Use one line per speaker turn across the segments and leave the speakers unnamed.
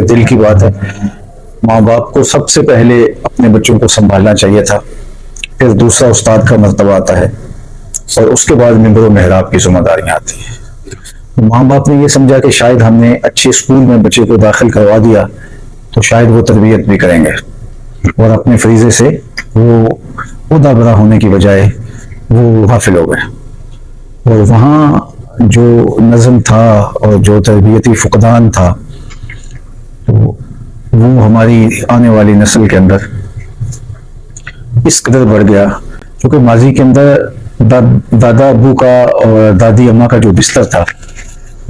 دل کی بات ہے. ماں باپ کو سب سے پہلے اپنے بچوں کو سنبھالنا چاہیے تھا، پھر دوسرا استاد کا مرتبہ آتا ہے، اور اس کے بعد ممبر و محراب کی ذمہ داریاں آتی ہیں. ماں باپ نے یہ سمجھا کہ شاید ہم نے اچھے اسکول میں بچے کو داخل کروا دیا تو شاید وہ تربیت بھی کریں گے، اور اپنے فریضے سے وہ عہدہ برا ہونے کی بجائے وہ غافل ہو گئے. اور وہاں جو نظم تھا اور جو تربیتی فقدان تھا وہ ہماری آنے والی نسل کے اندر اس قدر بڑھ گیا. کیونکہ ماضی کے اندر دادا ابو کا اور دادی اماں کا جو بستر تھا،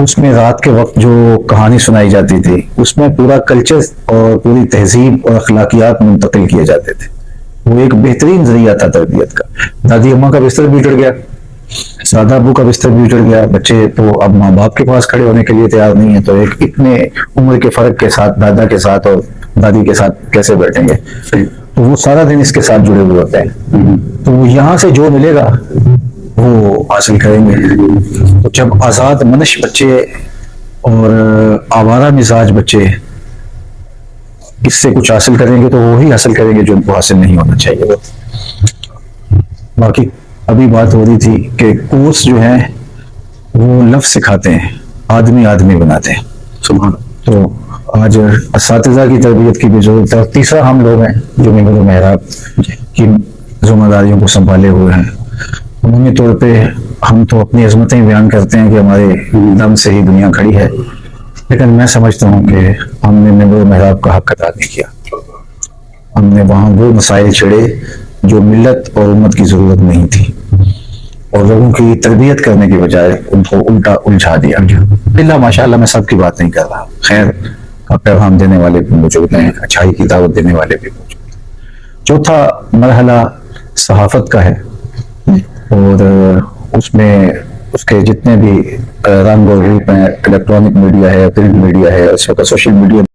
اس میں رات کے وقت جو کہانی سنائی جاتی تھی، اس میں پورا کلچر اور پوری تہذیب اور اخلاقیات منتقل کیے جاتے تھے. وہ ایک بہترین ذریعہ تھا تربیت کا. دادی اماں کا بستر بھی اٹڑ گیا، دادا ابو کا بستر بھی اٹڑ گیا، بچے تو اب ماں باپ کے پاس کھڑے ہونے کے لیے تیار نہیں ہے، تو ایک اتنے عمر کے فرق کے ساتھ دادا کے ساتھ اور دادی کے ساتھ کیسے بیٹھیں گے؟ تو وہ سارا دن اس کے ساتھ جڑے ہوئے ہوتے ہیں، تو وہ یہاں سے جو ملے گا وہ حاصل کریں گے. تو جب آزاد منش بچے اور آوارہ مزاج بچے اس سے کچھ حاصل کریں گے تو وہی حاصل کریں گے جو ان کو حاصل نہیں ہونا چاہیے. باقی ابھی بات ہو رہی تھی کہ کورس جو ہیں وہ لفظ سکھاتے ہیں، آدمی آدمی بناتے ہیں. تو آج اساتذہ کی تربیت کی بھی ضرورت ہے. اور تیسرا ہم لوگ ہیں جو ممبر و محراب کی ذمہ داریوں کو سنبھالے ہوئے ہیں. عمومی طور پہ ہم تو اپنی عظمتیں بیان کرتے ہیں کہ ہمارے دم سے ہی دنیا کھڑی ہے، لیکن میں سمجھتا ہوں کہ ہم نے ممبر و محراب کا حق ادا نہیں کیا. ہم نے وہاں وہ مسائل چھڑے جو ملت اور امت کی ضرورت نہیں تھی، اور لوگوں کی تربیت کرنے کی بجائے ان کو الٹا الجھا دیا. اللہ ماشاءاللہ میں سب کی بات نہیں کر رہا، خیر کا پیغام دینے والے بھی موجود ہیں، اچھائی کی دعوت دینے والے بھی موجود ہیں. چوتھا مرحلہ صحافت کا ہے، اور اس میں اس کے جتنے بھی رنگ اور روپ ہیں، الیکٹرانک میڈیا ہے، پرنٹ میڈیا ہے، اس وقت سوشل میڈیا